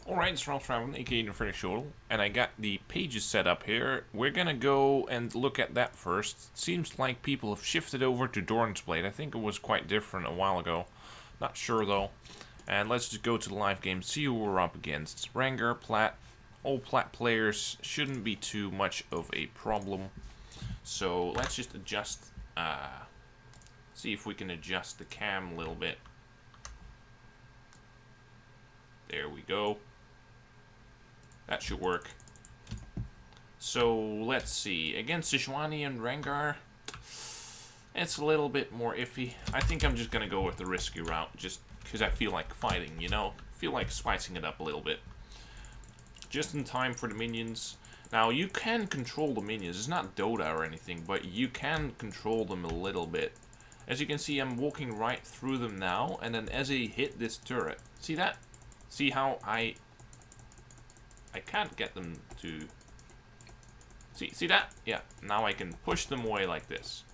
Alright, it's Ralph Traveling, aka Infinity, and I got the pages set up here. We're gonna go and look at that first. Seems like people have shifted over to Doran's Blade. I think it was quite different a while ago. Not sure though. And let's just go to the live game, see who we're up against. Rengar, Plat. All Plat players shouldn't be too much of a problem. So let's just adjust, see if we can adjust the cam a little bit. There we go. That should work. So, let's see. Against Sejuani and Rengar, it's a little bit more iffy. I think I'm just going to go with the risky route, just because I feel like fighting, you know? Feel like spicing it up a little bit. Just in time for the minions. Now, you can control the minions. It's not Dota or anything, but you can control them a little bit. As you can see, I'm walking right through them now, and then as they hit this turret, see that? See how I can't get them to... See that? Yeah, now I can push them away like this.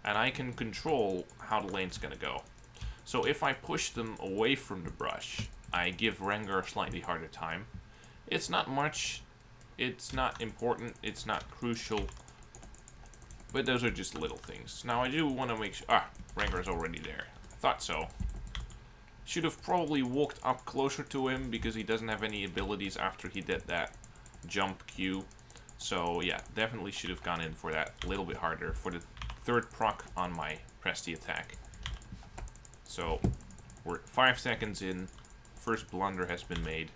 And I can control how the lane's gonna go. So if I push them away from the brush, I give Rengar a slightly harder time. It's not much, it's not important, it's not crucial. But those are just little things. Now I do want to make sure... Rengar's already there. I thought so. Should have probably walked up closer to him because he doesn't have any abilities after he did that jump Q. So yeah, definitely should have gone in for that a little bit harder for the third proc on my Presty attack. So we're 5 seconds in. First blunder has been made.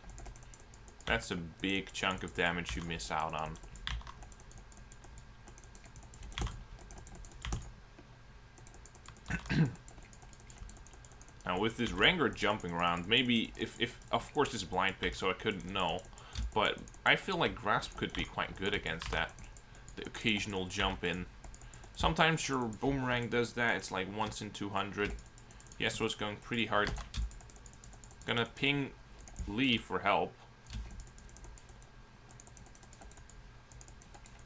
That's a big chunk of damage you miss out on. Now with this Rengar jumping around, maybe if of course it's blind pick, so I couldn't know, but I feel like Grasp could be quite good against that. The occasional jump in. Sometimes your Boomerang does that. It's like once in 200. Yes, so it's going pretty hard. Gonna ping Lee for help.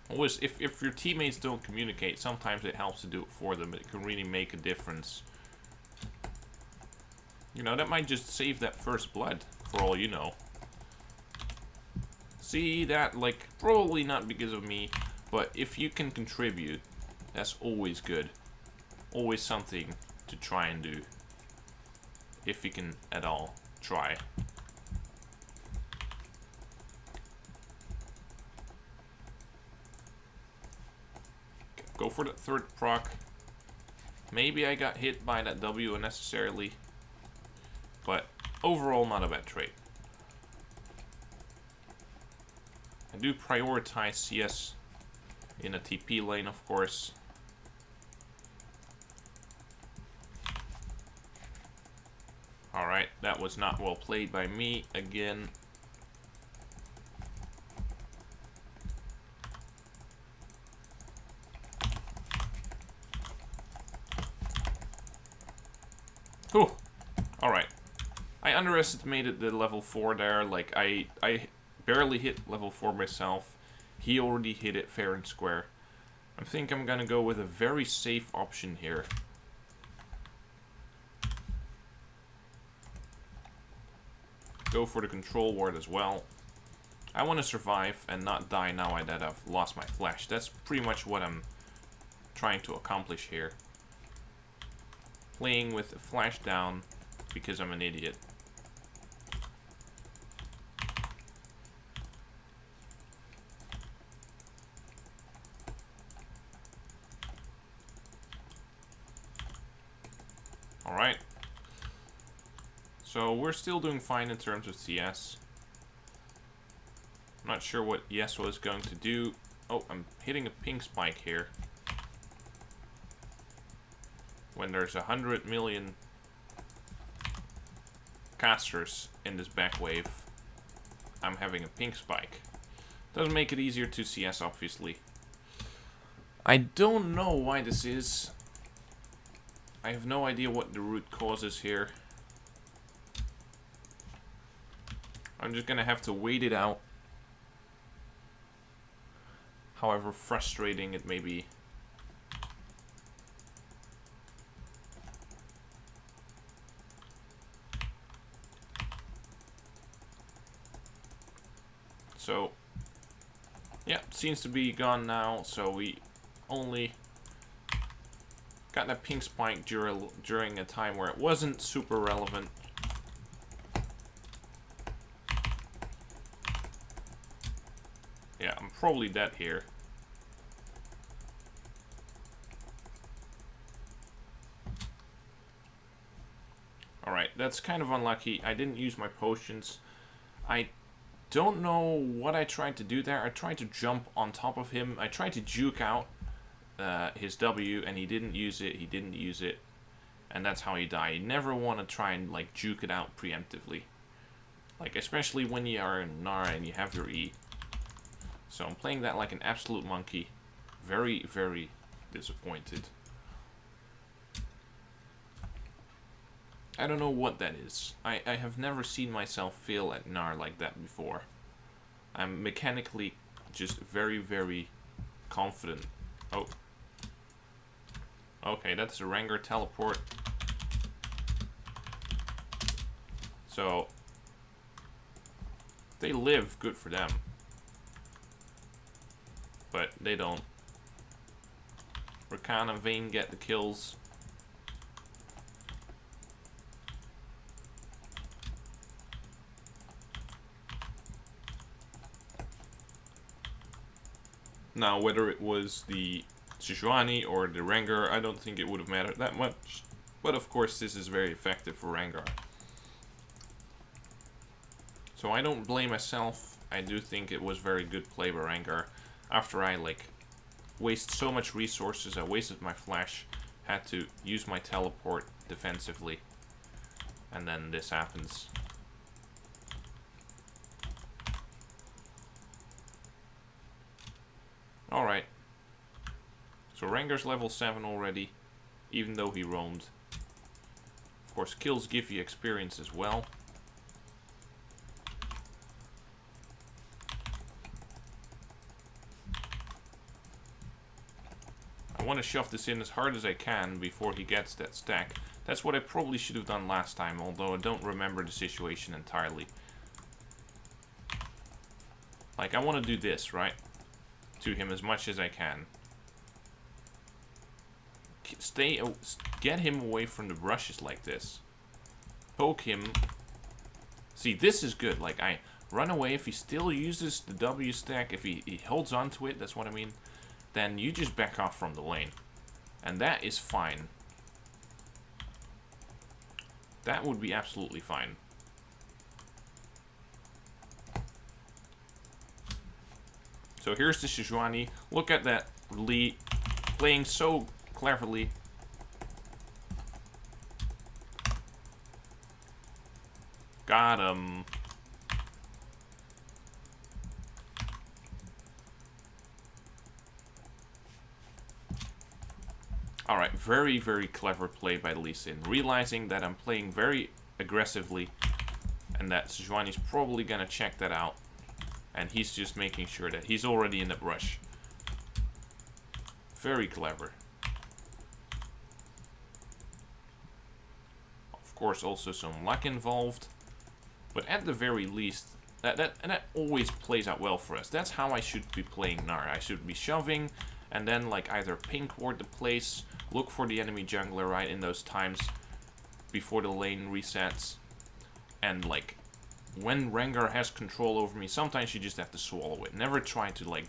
Always, if your teammates don't communicate, sometimes it helps to do it for them. It can really make a difference. You know, that might just save that first blood, for all you know. See that, like, probably not because of me, but if you can contribute, that's always good. Always something to try and do. If you can at all try. Go for the third proc. Maybe I got hit by that W unnecessarily. But overall, not a bad trade. I do prioritize CS in a TP lane, of course. Alright, that was not well played by me again. Whew. Alright. I underestimated the level 4 there. Like, I barely hit level 4 myself. He already hit it fair and square. I think I'm gonna go with a very safe option here. Go for the control ward as well. I want to survive and not die now that I've lost my flash. That's pretty much what I'm trying to accomplish here. Playing with a flash down because I'm an idiot. Alright. So we're still doing fine in terms of CS. I'm not sure what Yasuo is going to do. Oh, I'm hitting a ping spike here. When there's 100 million casters in this back wave, I'm having a ping spike. Doesn't make it easier to CS, obviously. I don't know why this is. I have no idea what the root cause is here. I'm just gonna have to wait it out. However frustrating it may be. So, yeah, seems to be gone now. So we only got that pink spike during a time where it wasn't super relevant. Yeah, I'm probably dead here. Alright, that's kind of unlucky. I didn't use my potions. I don't know what I tried to do there. I tried to jump on top of him. I tried to juke out his W, and he didn't use it. He didn't use it. And that's how he died. You never want to try and, like, juke it out preemptively. Like, especially when you are in Gnar and you have your E. So I'm playing that like an absolute monkey. Very, very disappointed. I don't know what that is. I have never seen myself fail at Gnar like that before. I'm mechanically just very, very confident. Oh. Okay, that's a Rengar teleport. So, they live, good for them. But they don't. Rakan and Vayne get the kills. Now, whether it was the Sejuani or the Rengar, I don't think it would have mattered that much. But of course, this is very effective for Rengar. So I don't blame myself. I do think it was very good play by Rengar. After I, like, waste so much resources, I wasted my flash, had to use my teleport defensively. And then this happens. Alright. So Rengar's level 7 already, even though he roamed. Of course, kills give you experience as well. I want to shove this in as hard as I can before he gets that stack. That's what I probably should have done last time, although I don't remember the situation entirely. Like, I want to do this, right? To him as much as I can. Get him away from the brushes like this. Poke him. See, this is good. Like, I run away. If he still uses the W stack, if he holds on to it, that's what I mean, then you just back off from the lane. And that is fine. That would be absolutely fine. So here's the Sejuani. Look at that Lee playing so cleverly. Got him. Alright, very, very clever play by Lee Sin. Realizing that I'm playing very aggressively and that Sejuani's probably gonna check that out. And he's just making sure that he's already in the brush. Very clever. Of course, also some luck involved. But at the very least, that always plays out well for us. That's how I should be playing Gnar. I should be shoving and then like either pink ward the place, look for the enemy jungler right in those times before the lane resets. And like, when Rengar has control over me, sometimes you just have to swallow it. Never try to like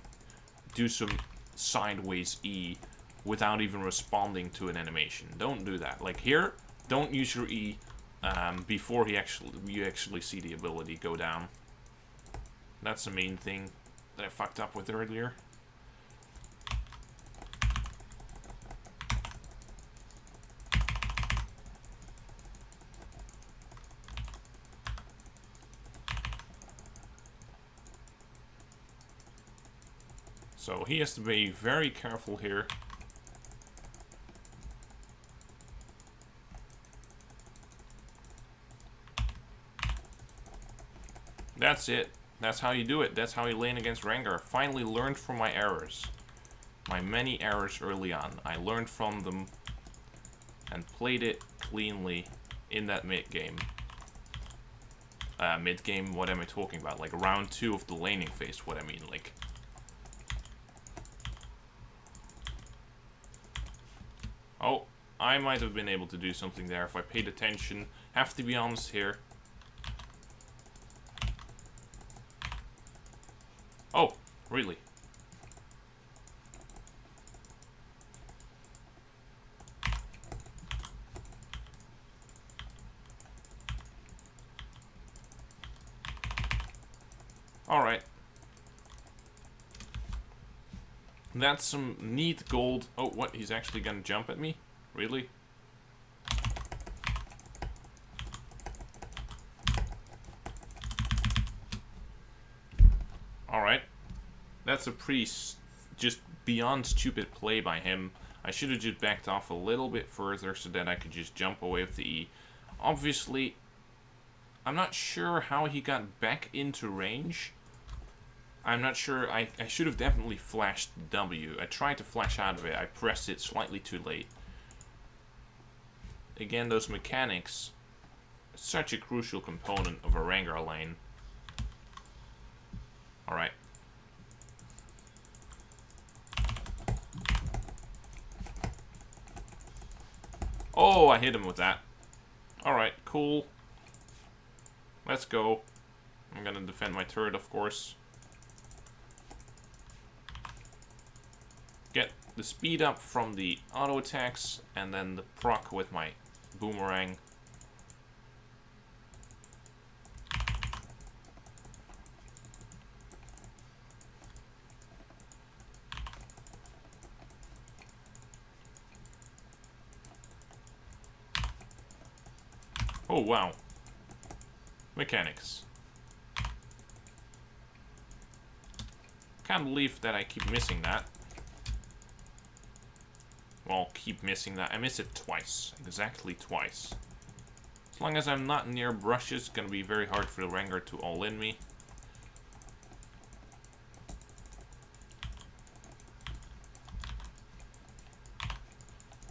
do some sideways E without even responding to an animation. Don't do that. Like here, don't use your E before you actually see the ability go down. That's the main thing that I fucked up with earlier. So he has to be very careful here. That's it. That's how you do it. That's how you lane against Rengar. Finally learned from my errors. My many errors early on. I learned from them and played it cleanly in that mid game. mid game. What am I talking about? Like round 2 of the laning phase. What I mean, like. Oh, I might have been able to do something there if I paid attention. Have to be honest here. Oh, really? Alright. That's some neat gold. Oh, what? He's actually gonna jump at me? Really? Alright. That's a pretty just beyond stupid play by him. I should have just backed off a little bit further so that I could just jump away with the E. Obviously, I'm not sure how he got back into range. I'm not sure. I should have definitely flashed W. I tried to flash out of it. I pressed it slightly too late. Again, those mechanics, such a crucial component of a Rengar lane. Alright. Oh, I hit him with that. Alright, cool. Let's go. I'm gonna defend my turret, of course. Get the speed up from the auto attacks, and then the proc with my boomerang. Oh, wow. Mechanics. Can't believe that I keep missing that. Well, keep missing that. I miss it twice. Exactly twice. As long as I'm not near brushes, it's gonna be very hard for the Rengar to all-in me.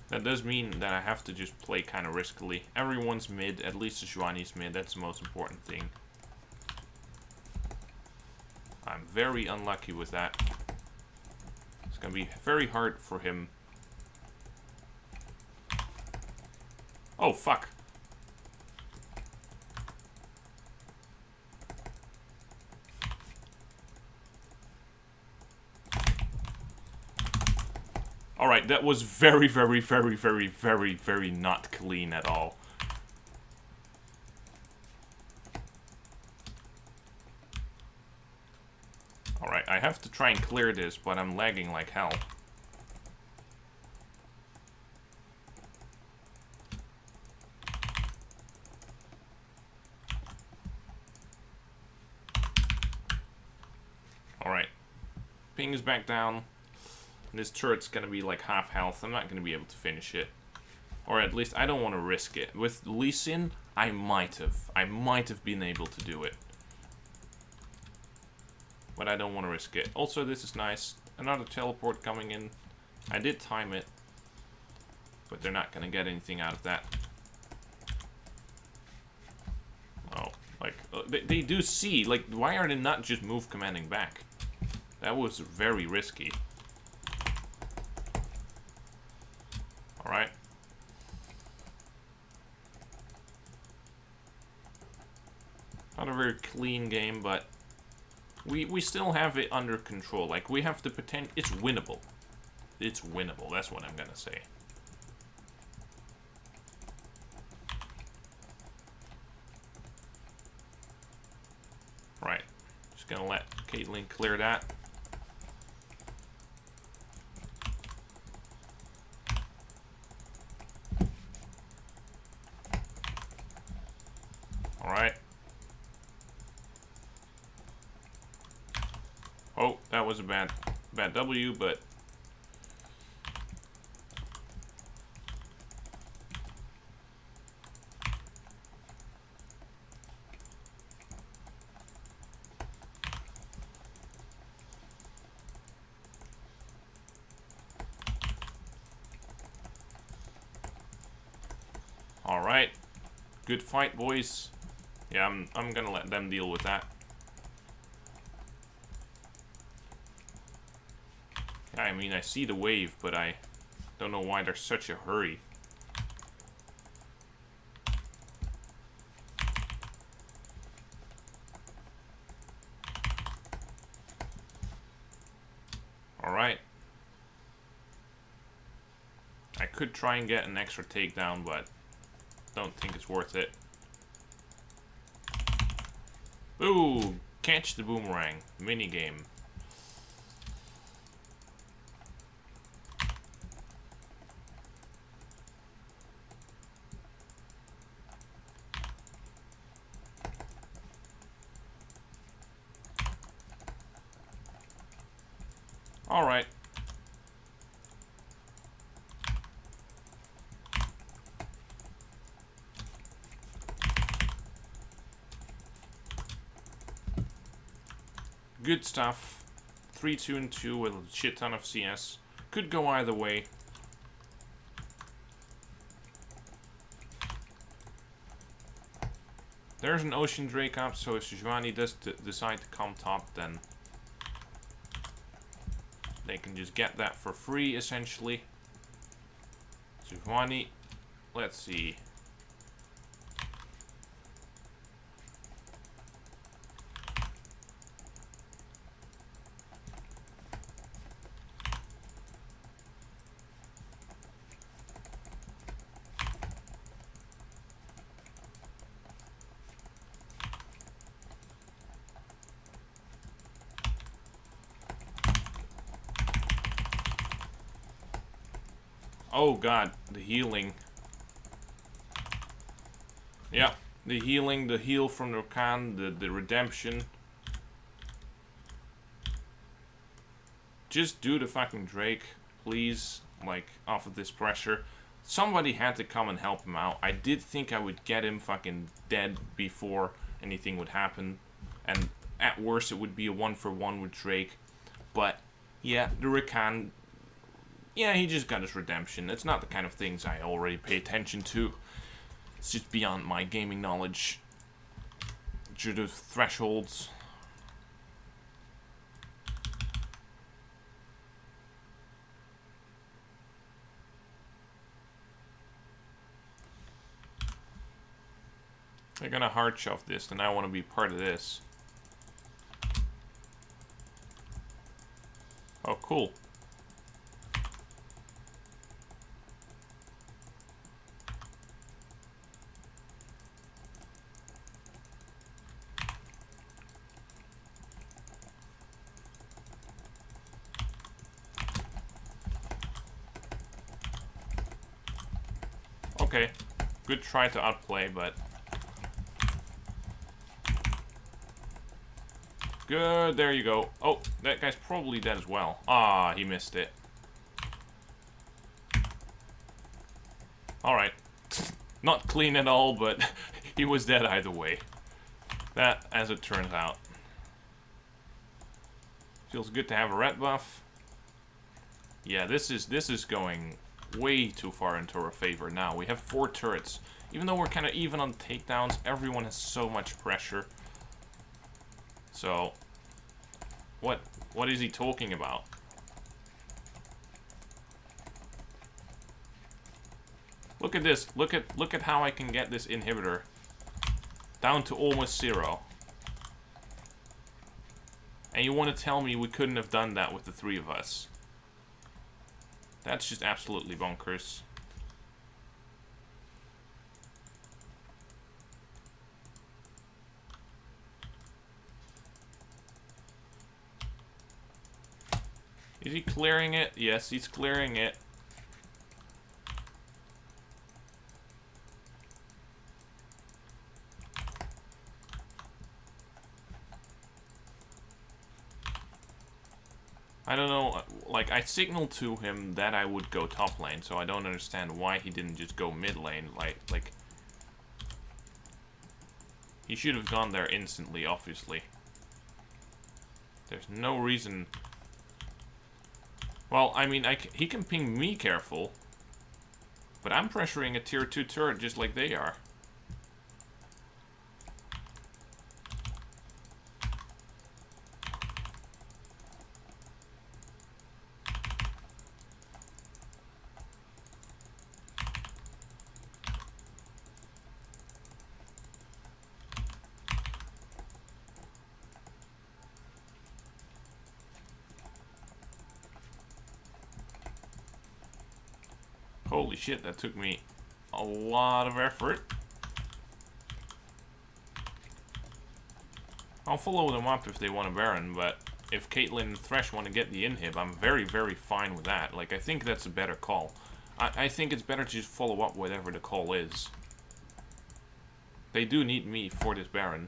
That does mean that I have to just play kind of riskily. Everyone's mid, at least Sejuani's mid, that's the most important thing. I'm very unlucky with that. It's gonna be very hard for him. Oh, fuck. Alright, that was very, very, very, very, very, very not clean at all. Alright, I have to try and clear this, but I'm lagging like hell. Alright. Ping is back down. This turret's gonna be like half health. I'm not gonna be able to finish it. Or at least, I don't want to risk it. With Lee Sin, I might have been able to do it. But I don't want to risk it. Also, this is nice. Another teleport coming in. I did time it. But they're not gonna get anything out of that. Oh, like, they do see. Like, why are they not just move commanding back? That was very risky. Alright. Not a very clean game, but we still have it under control. Like, we have the potential. It's winnable. It's winnable. That's what I'm gonna say. Right. Just gonna let Caitlyn clear that. Alright. Oh, that was a bad W, but alright. Good fight, boys. Yeah, I'm gonna let them deal with that. I mean, I see the wave, but I don't know why there's such a hurry. Alright. I could try and get an extra takedown, but don't think it's worth it. Ooh! Catch the boomerang. Minigame. Alright. Good stuff. 3, 2, and 2 with a shit ton of CS. Could go either way. There's an Ocean Drake up, so if Sejuani does decide to come top, then they can just get that for free, essentially. Sejuani, let's see. Oh god, the healing. Yeah, the healing, the heal from the Rakan, the redemption. Just do the fucking Drake, please. Like, off of this pressure. Somebody had to come and help him out. I did think I would get him fucking dead before anything would happen. And at worst it would be a 1-for-1 with Drake. But, yeah, the Rakan... Yeah, he just got his redemption. It's not the kind of things I already pay attention to. It's just beyond my gaming knowledge. Due to thresholds. They're gonna hard shove this, and I want to be part of this. Oh, cool. Okay, good try to outplay, but... Good, there you go. Oh, that guy's probably dead as well. Ah, he missed it. Alright. Not clean at all, but he was dead either way. That, as it turns out. Feels good to have a red buff. Yeah, this is going way too far into our favor now. We have 4 turrets. Even though we're kind of even on takedowns, everyone has so much pressure. So, what is he talking about? Look at this. Look at how I can get this inhibitor down to almost 0. And you want to tell me we couldn't have done that with the 3 of us? That's just absolutely bonkers. Is he clearing it? Yes, he's clearing it. I don't know, like, I signaled to him that I would go top lane, so I don't understand why he didn't just go mid lane, like... He should have gone there instantly, obviously. There's no reason... Well, I mean, he can ping me careful, but I'm pressuring a tier 2 turret just like they are. Holy shit, that took me a lot of effort. I'll follow them up if they want a Baron, but if Caitlyn and Thresh want to get the inhib, I'm very, very fine with that. Like, I think that's a better call. I think it's better to just follow up whatever the call is. They do need me for this Baron.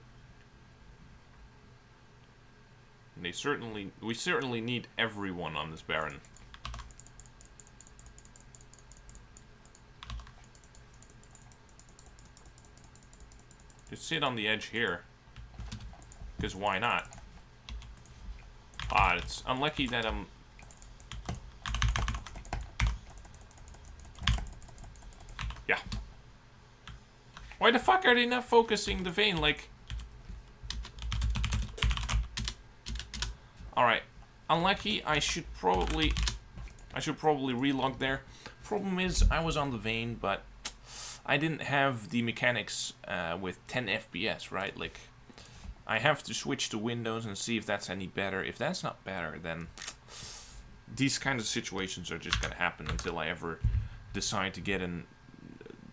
And we certainly need everyone on this Baron. Just sit on the edge here. Because why not? Ah, it's unlucky that I'm... Yeah. Why the fuck are they not focusing the Vayne? Like... Alright. Unlucky, I should probably relog there. Problem is, I was on the Vayne, but I didn't have the mechanics with 10 FPS, right? Like... I have to switch to Windows and see if that's any better. If that's not better, then these kind of situations are just gonna happen until I ever decide to get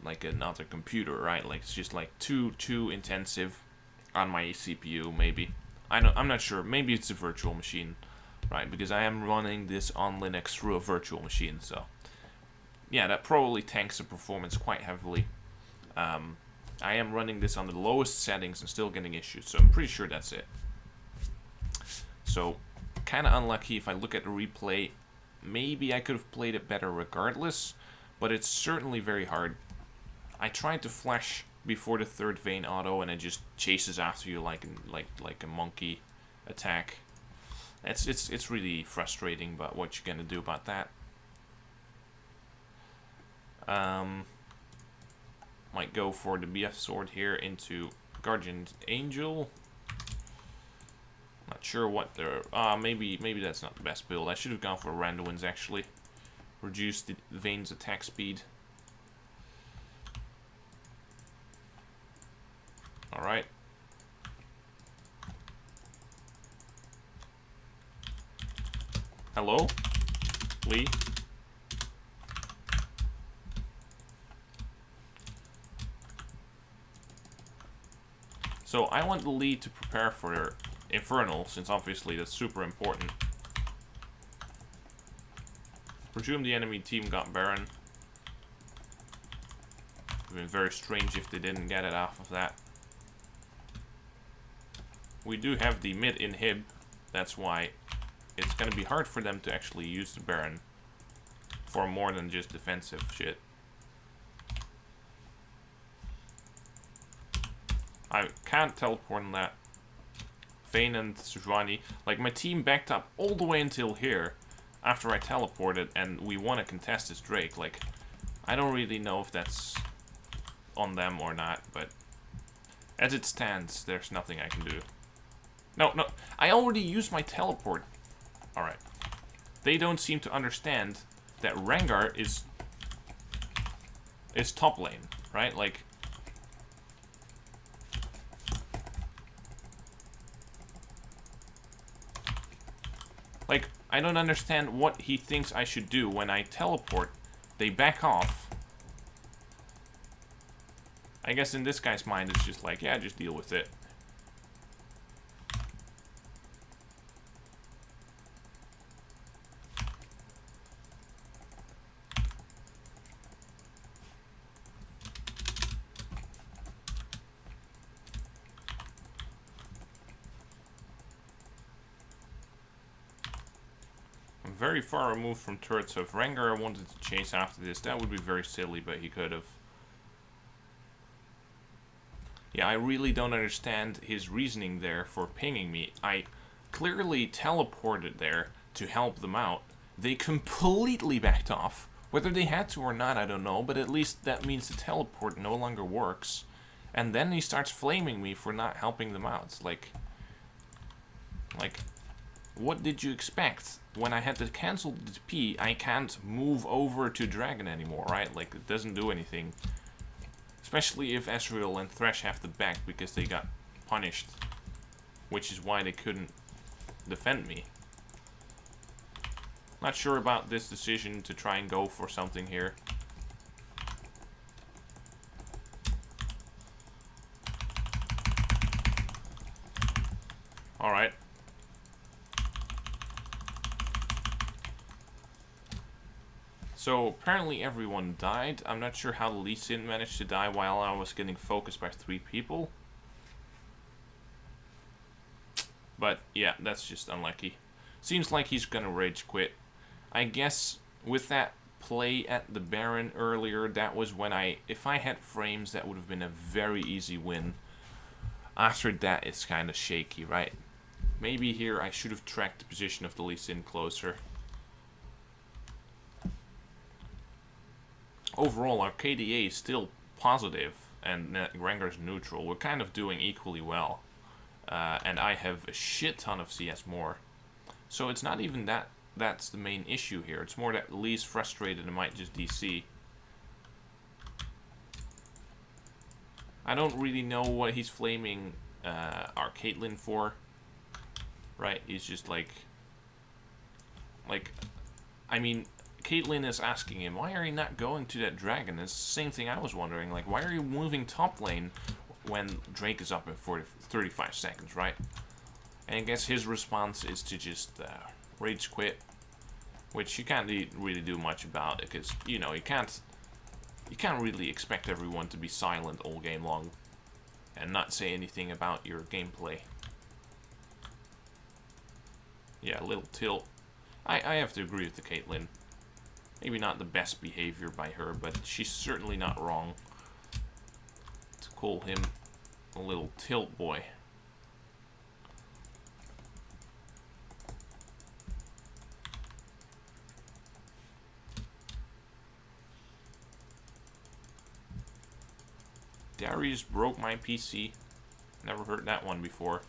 like another computer, right? Like it's just like too intensive on my CPU, maybe. I'm not sure. Maybe it's a virtual machine, right? Because I am running this on Linux through a virtual machine, so yeah, that probably tanks the performance quite heavily. I am running this on the lowest settings and still getting issues, so I'm pretty sure that's it. So, kind of unlucky if I look at the replay. Maybe I could have played it better regardless, but it's certainly very hard. I tried to flash before the third Vayne auto, and it just chases after you like a monkey attack. It's really frustrating, but what you gonna do about that? Might go for the BF sword here into Guardian's Angel. Not sure what they're... maybe that's not the best build. I should have gone for Randuin's actually. Reduce the Vayne's attack speed. Alright. Hello? Lee? So I want the Lee to prepare for Infernal, since obviously that's super important. Presume the enemy team got Baron. It would have been very strange if they didn't get it off of that. We do have the mid inhib, that's why it's going to be hard for them to actually use the Baron for more than just defensive shit. I can't teleport on that. Vayne and Sejuani, like my team backed up all the way until here after I teleported and we won a contest as Drake. Like, I don't really know if that's on them or not, but as it stands, there's nothing I can do. No, I already used my teleport. Alright. They don't seem to understand that Rengar is top lane, right? Like, I don't understand what he thinks I should do when I teleport. They back off. I guess in this guy's mind, it's just like, yeah, just deal with it. Very far removed from turret, so if Rengar wanted to chase after this, that would be very silly, but he could have. Yeah, I really don't understand his reasoning there for pinging me. I clearly teleported there to help them out. They completely backed off. Whether they had to or not, I don't know, but at least that means the teleport no longer works. And then he starts flaming me for not helping them out. It's like, what did you expect? When I had to cancel the P, I can't move over to Dragon anymore, right? Like, it doesn't do anything. Especially if Ezreal and Thresh have to back because they got punished. Which is why they couldn't defend me. Not sure about this decision to try and go for something here. Alright. So, apparently everyone died. I'm not sure how Lee Sin managed to die while I was getting focused by 3 people. But, yeah, that's just unlucky. Seems like he's gonna rage quit. I guess with that play at the Baron earlier, that was when if I had frames, that would have been a very easy win. After that, it's kind of shaky, right? Maybe here I should have tracked the position of the Lee Sin closer. Overall, our KDA is still positive, and Rengar's neutral. We're kind of doing equally well. And I have a shit ton of CS more. So it's not even that's the main issue here. It's more that Lee's frustrated and might just DC. I don't really know what he's flaming our Caitlyn for. Right? He's just like, I mean, Caitlyn is asking him, why are you not going to that dragon? It's the same thing I was wondering. Like, why are you moving top lane when Drake is up in 35 seconds, right? And I guess his response is to just rage quit, which you can't really do much about, because, you know, you can't really expect everyone to be silent all game long and not say anything about your gameplay. Yeah, a little tilt. I have to agree with the Caitlyn. Maybe not the best behavior by her, but she's certainly not wrong to call him a little tilt boy. Darius broke my PC. Never heard that one before.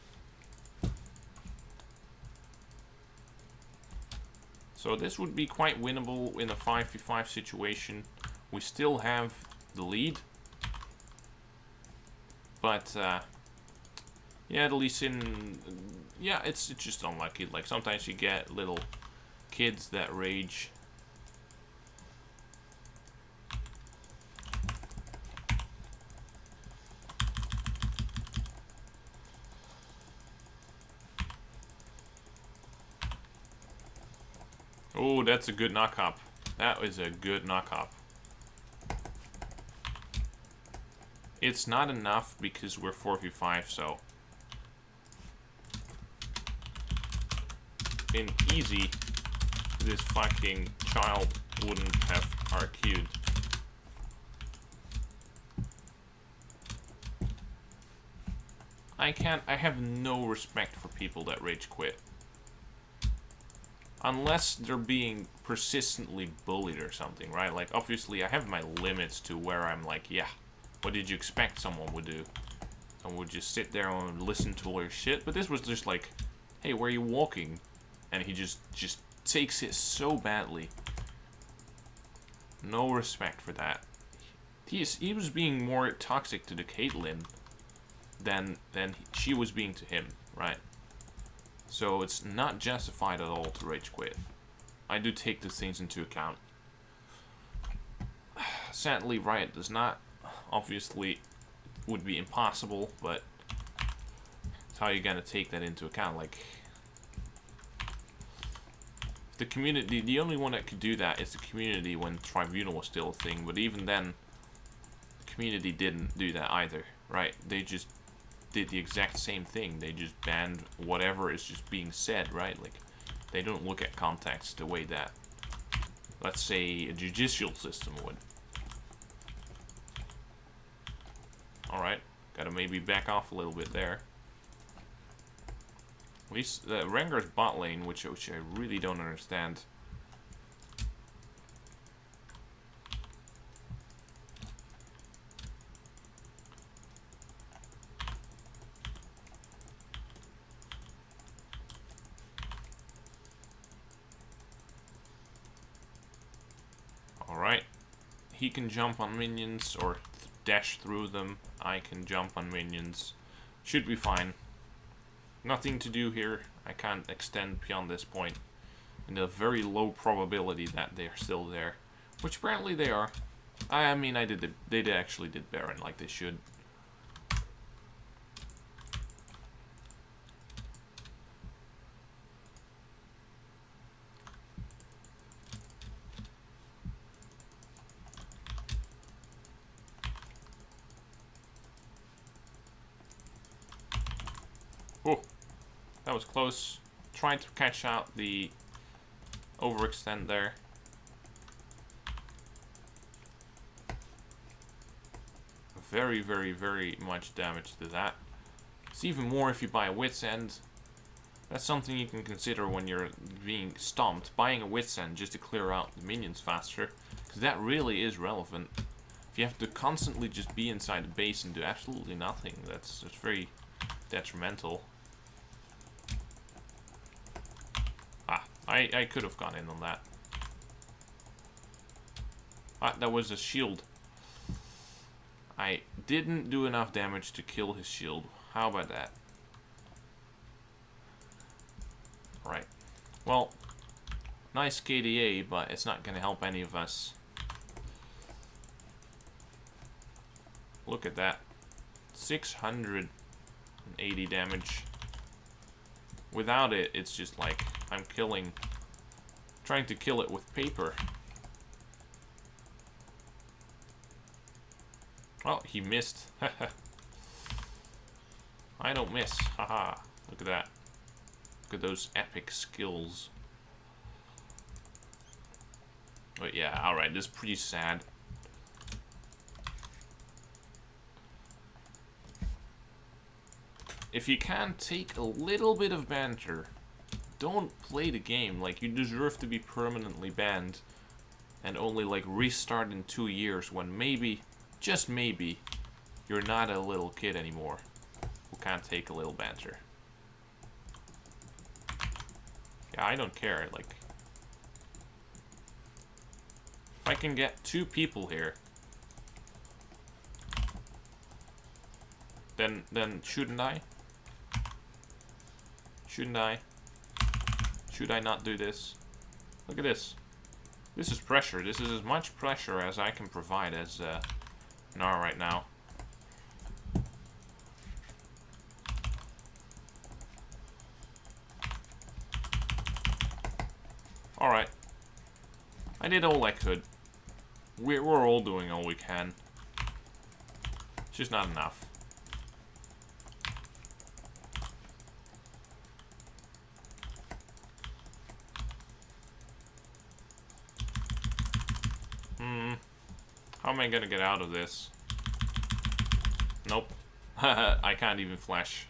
So this would be quite winnable in a 5v5 situation. We still have the lead. But, yeah, the Lee Sin, yeah, it's just unlucky. Like, sometimes you get little kids that rage. Oh, that's a good knock-up. That was a good knock-up. It's not enough because we're 4v5, so in easy, this fucking child wouldn't have RQ'd. I have no respect for people that rage quit. Unless they're being persistently bullied or something, right? Like, obviously, I have my limits to where I'm like, yeah, what did you expect someone would do? Someone would just sit there and listen to all your shit. But this was just like, hey, where are you walking? And he just takes it so badly. No respect for that. He was being more toxic to the Caitlyn than she was being to him, right? So it's not justified at all to rage quit. I do take these things into account. Sadly, Riot does not. Obviously, it would be impossible, but it's how you're gonna take that into account. Like, the community, the only one that could do that is the community when Tribunal was still a thing, but even then, the community didn't do that either, right? They just did the exact same thing. They just banned whatever is just being said, right? Like, they don't look at context the way that, let's say, a judicial system would. Alright, gotta maybe back off a little bit there. At least Rengar's bot lane, which I really don't understand. Alright. He can jump on minions or dash through them. I can jump on minions. Should be fine. Nothing to do here. I can't extend beyond this point. And a very low probability that they're still there. Which apparently they are. I mean, they actually did Baron like they should. was close. Trying to catch out the overextend there. Very, very, very much damage to that. It's even more if you buy a Wit's End. That's something you can consider when you're being stomped. Buying a Wit's End just to clear out the minions faster. Because that really is relevant. If you have to constantly just be inside the base and do absolutely nothing, that's very detrimental. Ah, I could have gone in on that. Ah, that was a shield. I didn't do enough damage to kill his shield. How about that? Right. Well, nice KDA, but it's not going to help any of us. Look at that. 680 damage. Without it, it's just like I'm trying to kill it with paper. Oh, he missed. I don't miss. Haha. Look at that. Look at those epic skills. But yeah, alright, this is pretty sad. If you can't take a little bit of banter, don't play the game. Like, you deserve to be permanently banned and only, like, restart in 2 years when maybe, just maybe, you're not a little kid anymore who can't take a little banter. Yeah, I don't care. Like, if I can get 2 people here, then shouldn't I? Shouldn't I? Should I not do this? Look at this. This is pressure. This is as much pressure as I can provide as Gnar right now. Alright. I did all I could. We're all doing all we can. It's just not enough. How am I gonna get out of this? Nope. I can't even flash.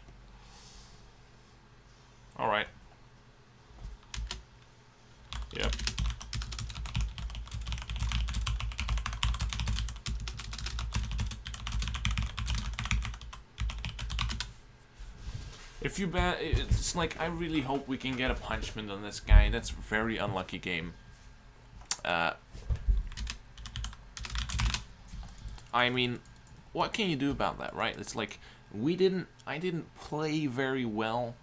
Alright. Yep. If you bet, it's like, I really hope we can get a punishment on this guy. That's a very unlucky game. I mean, what can you do about that, right? It's like, I didn't play very well.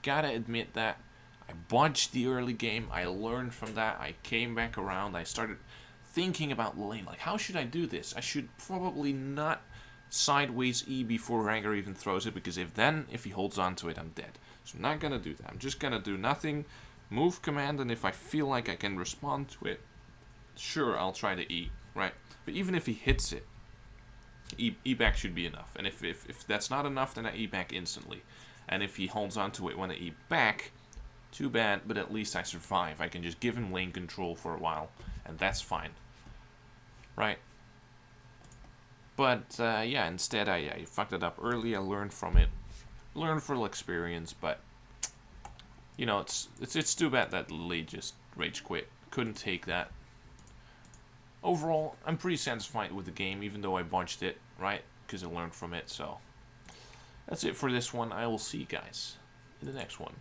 Gotta admit that. I botched the early game. I learned from that. I came back around. I started thinking about the lane. Like, how should I do this? I should probably not sideways E before Rengar even throws it, because if he holds on to it, I'm dead. So I'm not gonna do that. I'm just gonna do nothing. Move command, and if I feel like I can respond to it, sure, I'll try to E, right? But even if he hits it, E back should be enough. And if that's not enough, then I E back instantly. And if he holds on to it when I E back, too bad, but at least I survive. I can just give him lane control for a while, and that's fine. Right? But, yeah, instead I fucked it up early. I learned from it. Learned for experience, but, you know, it's too bad that Lily just rage quit. Couldn't take that. Overall, I'm pretty satisfied with the game, even though I bunched it, right? Because I learned from it, so. That's it for this one. I will see you guys in the next one.